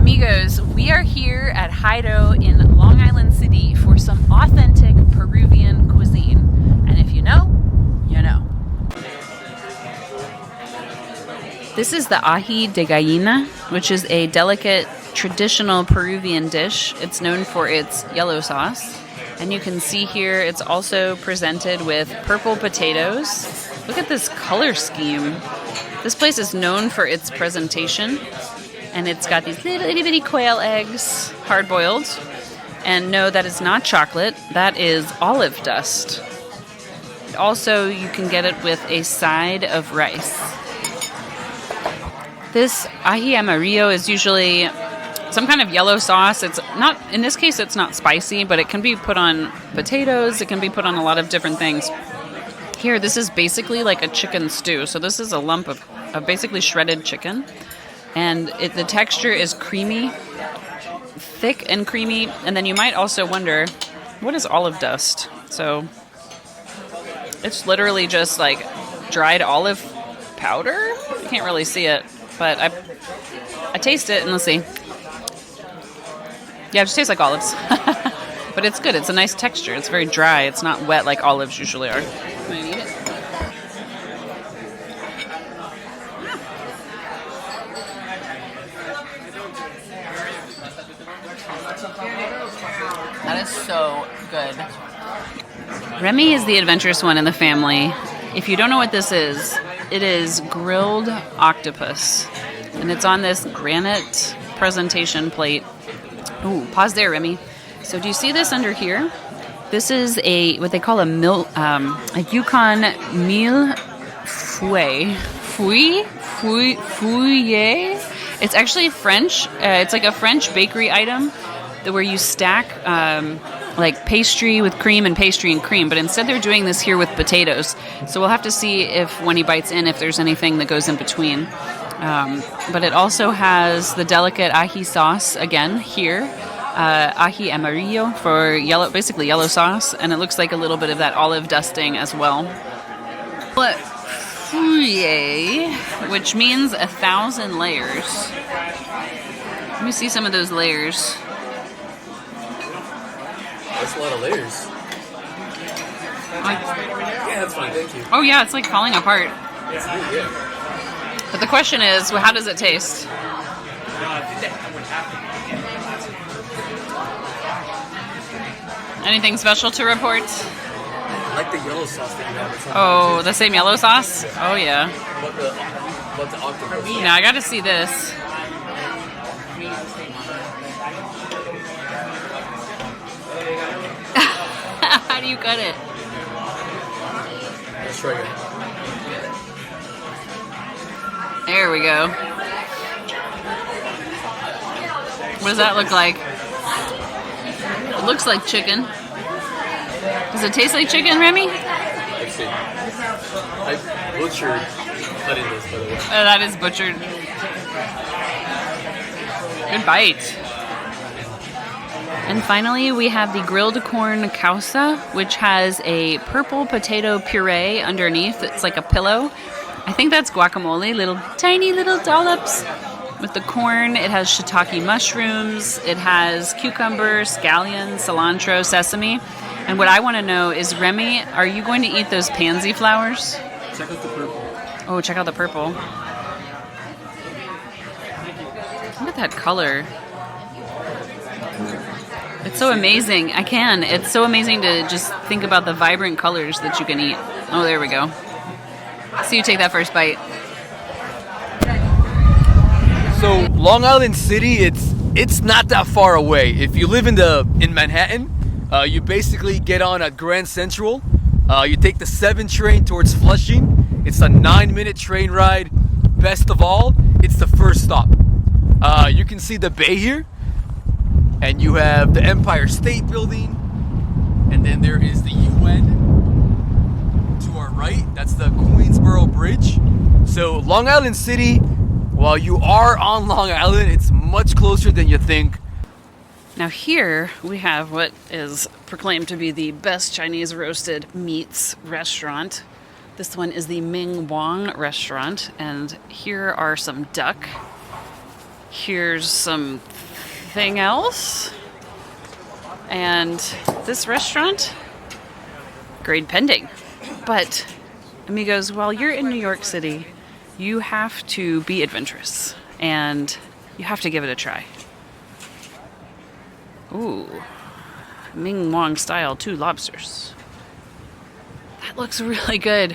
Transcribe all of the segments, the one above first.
Amigos, we are here at Hido in Long Island City for some authentic Peruvian cuisine. And if you know, you know. This is the ají de gallina, which is a delicate traditional Peruvian dish. It's known for its yellow sauce. And you can see here it's also presented with purple potatoes. Look at this color scheme. This place is known for its presentation. And it's got these little itty bitty quail eggs, hard boiled. And no, that is not chocolate. That is olive dust. Also, you can get it with a side of rice. This ají amarillo is usually some kind of yellow sauce. It's not, in this case, it's not spicy, but it can be put on potatoes. It can be put on a lot of different things. Here, this is basically like a chicken stew. So this is a lump of basically shredded chicken. And the texture is creamy, thick and creamy. And then you might also wonder, what is olive dust? So it's literally just like dried olive powder. You can't really see it, but I taste it and let's see. Yeah, it just tastes like olives. But it's good. It's a nice texture. It's very dry. It's not wet like olives usually are. I'm gonna eat it. That is so good. Remy is the adventurous one in the family. If you don't know what this is, it is grilled octopus. And it's on this granite presentation plate. Ooh, pause there, Remy. So do you see this under here? This is what they call a Yukon mille feuille. Feuille? It's actually French. It's like a French bakery item where you stack like pastry with cream and pastry and cream, but instead they're doing this here with potatoes. So we'll have to see if when he bites in, if there's anything that goes in between. But it also has the delicate ají sauce again here, ají amarillo for yellow, basically yellow sauce, and it looks like a little bit of that olive dusting as well. But feuille, which means 1,000 layers. Let me see some of those layers. That's a lot of layers. Yeah, that's fine, thank you. Oh yeah, it's like falling apart. Yeah. But the question is, well, how does it taste? Anything special to report? I like the yellow sauce that you have. Oh, the same yellow sauce? Oh yeah. But the octopus. Now I gotta see this. How do you cut it? Let's try it. There we go. What does that look like? It looks like chicken. Does it taste like chicken, Remy? Let's see. I butchered cutting this, by the way. That is butchered. Good bite. And finally, we have the grilled corn causa, which has a purple potato puree underneath. It's like a pillow. I think that's guacamole, tiny little dollops. With the corn, it has shiitake mushrooms. It has cucumber, scallion, cilantro, sesame. And what I want to know is, Remy, are you going to eat those pansy flowers? Check out the purple. Oh, check out the purple. Look at that color. It's so amazing. I can. It's so amazing to just think about the vibrant colors that you can eat. Oh, there we go. So you take that first bite. So Long Island City, it's not that far away. If you live in Manhattan, you basically get on at Grand Central. You take the 7 train towards Flushing. It's a 9-minute train ride. Best of all, it's the first stop. You can see the bay here. And you have the Empire State Building, and then there is the UN to our right. That's the Queensboro Bridge. So Long Island City, while you are on Long Island, it's much closer than you think. Now here we have what is proclaimed to be the best Chinese roasted meats restaurant. This one is the Ming Wong restaurant, and here are some duck. Here's some everything else. And this restaurant, grade pending. But amigos, while you're in New York City, you have to be adventurous and you have to give it a try. Ooh, Ming Wong style 2 lobsters. That looks really good.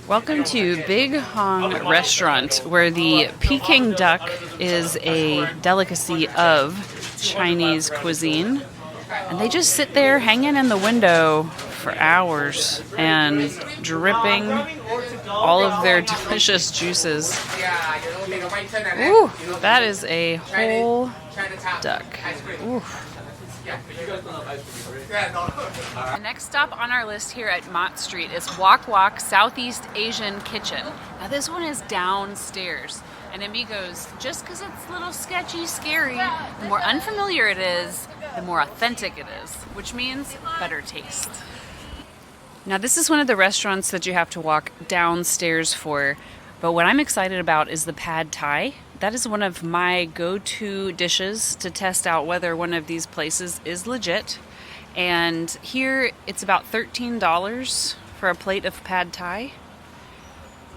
Welcome to Big Hong Restaurant, where the Peking duck is a delicacy of Chinese cuisine. And they just sit there hanging in the window for hours and dripping all of their delicious juices. Ooh, that is a whole duck. Ooh. The next stop on our list here at Mott Street is Wok Wok Southeast Asian Kitchen. Now this one is downstairs. And amigos, just because it's a little sketchy, scary, the more unfamiliar it is, the more authentic it is, which means better taste. Now this is one of the restaurants that you have to walk downstairs for, but what I'm excited about is the pad thai. That is one of my go-to dishes to test out whether one of these places is legit. And here it's about $13 for a plate of pad thai.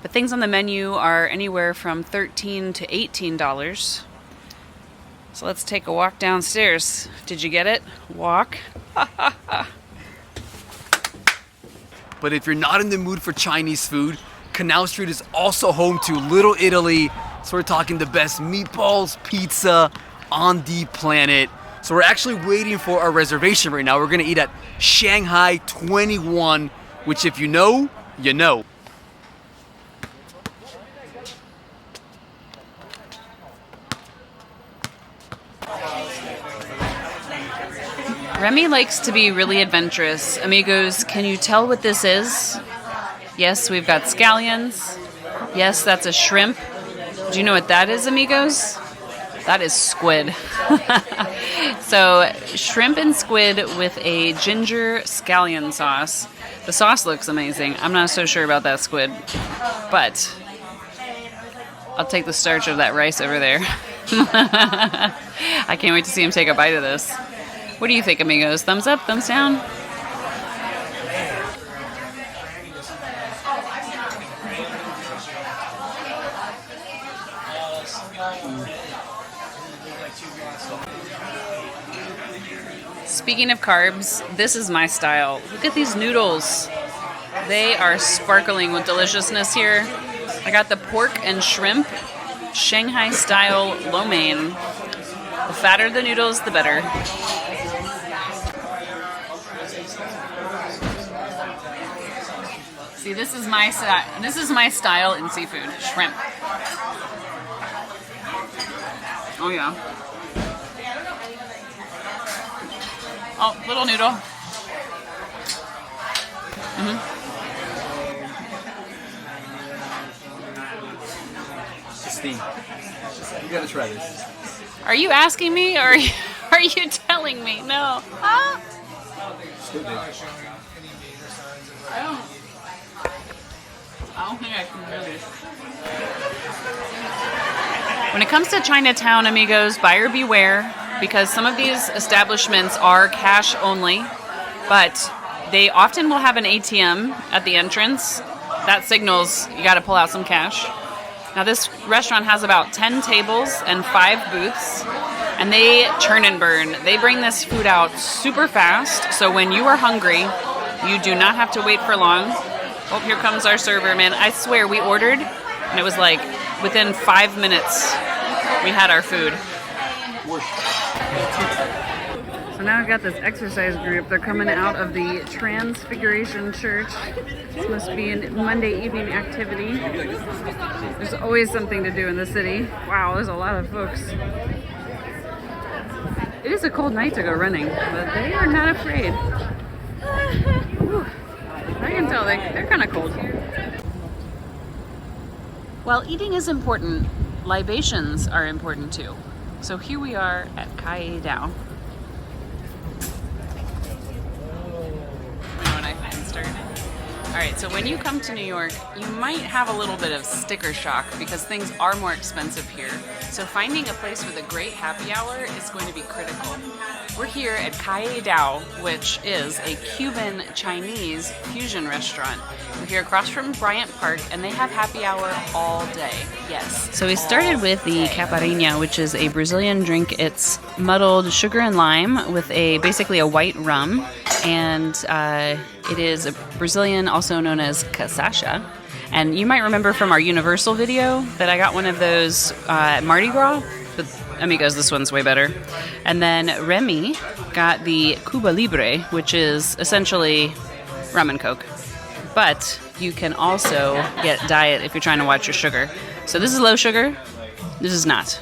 But things on the menu are anywhere from $13 to $18. So let's take a walk downstairs. Did you get it? Walk. But if you're not in the mood for Chinese food, Canal Street is also home to Little Italy. So we're talking the best meatballs, pizza on the planet. So we're actually waiting for our reservation right now. We're gonna eat at Shanghai 21, which if you know, you know. Remy likes to be really adventurous. Amigos, can you tell what this is? Yes, we've got scallions. Yes, that's a shrimp. Do you know what that is, amigos? That is squid. So, shrimp and squid with a ginger scallion sauce. The sauce looks amazing. I'm not so sure about that squid, but I'll take the starch of that rice over there. I can't wait to see him take a bite of this. What do you think, amigos? Thumbs up, thumbs down? Speaking of carbs, this is my style. Look at these noodles. They are sparkling with deliciousness here. I got the pork and shrimp Shanghai style lo mein. The fatter the noodles, the better. See, this is my style in seafood, shrimp. Oh yeah. Oh, little noodle. Steam. You gotta try this. Are you asking me or are you telling me? No. Ah. I don't think I can do this. When it comes to Chinatown, amigos, buyer beware, because some of these establishments are cash only, but they often will have an ATM at the entrance. That signals you got to pull out some cash. Now this restaurant has about 10 tables and 5 booths, and they churn and burn. They bring this food out super fast, so when you are hungry, you do not have to wait for long. Oh, here comes our server, man. I swear, we ordered, and it was like within 5 minutes, we had our food. So now I've got this exercise group. They're coming out of the Transfiguration Church. This must be a Monday evening activity. There's always something to do in the city. Wow, there's a lot of folks. It is a cold night to go running, but they are not afraid. Whew. I can tell they're kind of cold. While eating is important, libations are important too. So here we are at Callo Dao. When I find start. All Alright, so when you come to New York, you might have a little bit of sticker shock because things are more expensive here. So finding a place with a great happy hour is going to be critical. We're here at Callo Dao, which is a Cuban-Chinese fusion restaurant. We're here across from Bryant Park, and they have happy hour all day. Yes. So we started with the caipirinha, which is a Brazilian drink. It's muddled sugar and lime with basically a white rum, and it is a Brazilian, also known as cachaça. And you might remember from our Universal video that I got one of those at Mardi Gras. But Amigos, this one's way better. And then Remy got the Cuba Libre, which is essentially rum and Coke. But you can also get diet if you're trying to watch your sugar. So this is low sugar. This is not.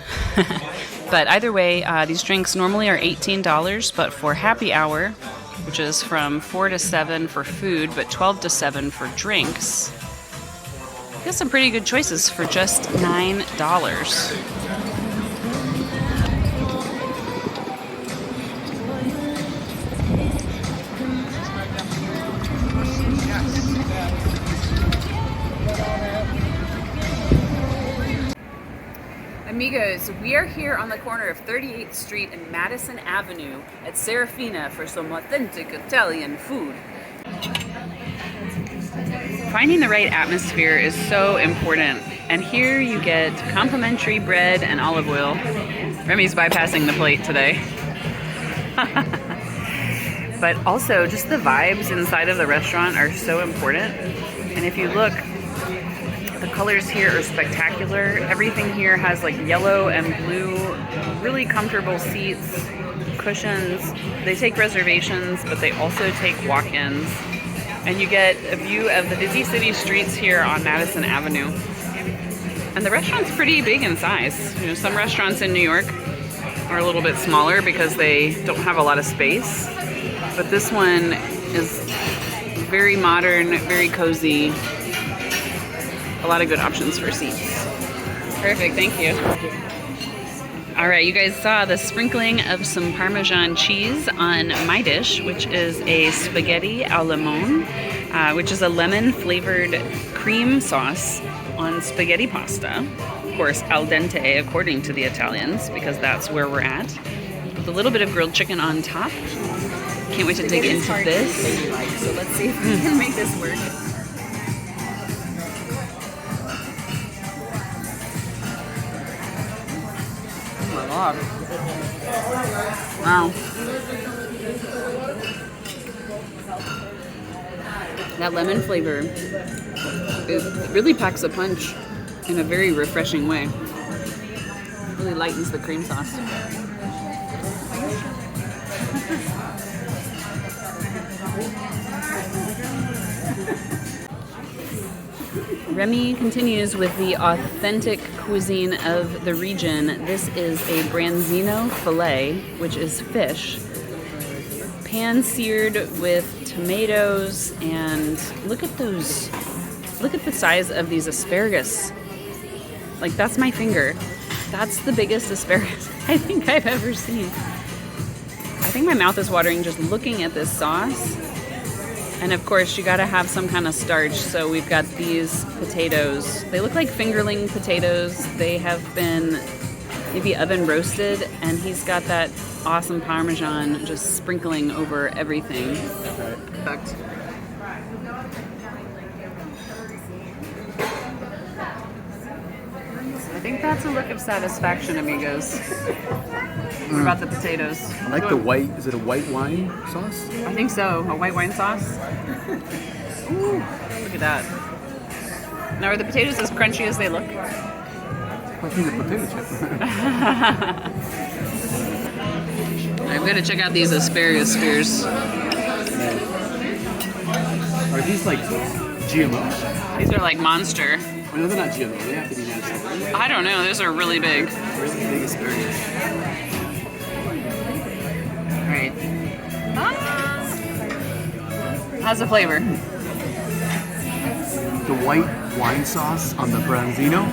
But either way, these drinks normally are $18, but for happy hour, which is from 4 to 7 for food, but 12 to 7 for drinks, you got some pretty good choices for just $9. Amigos, we are here on the corner of 38th Street and Madison Avenue at Serafina for some authentic Italian food. Finding the right atmosphere is so important, and here you get complimentary bread and olive oil. Remy's bypassing the plate today. But also, just the vibes inside of the restaurant are so important. And if you look, the colors here are spectacular. Everything here has like yellow and blue, really comfortable seats, cushions. They take reservations, but they also take walk-ins. And you get a view of the busy city streets here on Madison Avenue. And the restaurant's pretty big in size. You know, some restaurants in New York are a little bit smaller because they don't have a lot of space. But this one is very modern, very cozy. A lot of good options for seats. Perfect, thank you. All right, you guys saw the sprinkling of some Parmesan cheese on my dish, which is a spaghetti au limon, which is a lemon-flavored cream sauce on spaghetti pasta. Of course, al dente, according to the Italians, because that's where we're at. With a little bit of grilled chicken on top. Can't wait to dig into this. So let's see if we can make this work. Wow. That lemon flavor, it really packs a punch in a very refreshing way. It really lightens the cream sauce. Remy continues with the authentic cuisine of the region. This is a branzino fillet, which is fish, pan-seared with tomatoes, and look at those. Look at the size of these asparagus. Like, that's my finger. That's the biggest asparagus I think I've ever seen. I think my mouth is watering just looking at this sauce. And of course, you gotta have some kind of starch. So we've got these potatoes. They look like fingerling potatoes. They have been maybe oven roasted, and he's got that awesome Parmesan just sprinkling over everything. Perfect. I think that's a look of satisfaction, amigos. What about the potatoes? I like the white, is it a white wine sauce? I think so. A white wine sauce. Ooh, look at that. Now, are the potatoes as crunchy as they look? I think the potato chip. I'm gonna check out these asparagus spears. Are these like GMOs? These are like monster. Oh, no, they're not GMO. They have to be natural. I don't know. Those are really big. Really big asparagus. All right. How's the flavor? The white wine sauce on the branzino.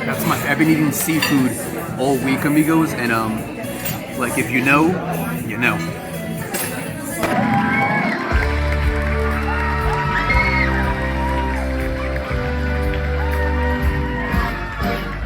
That's I've been eating seafood all week, amigos, and like if you know, you know.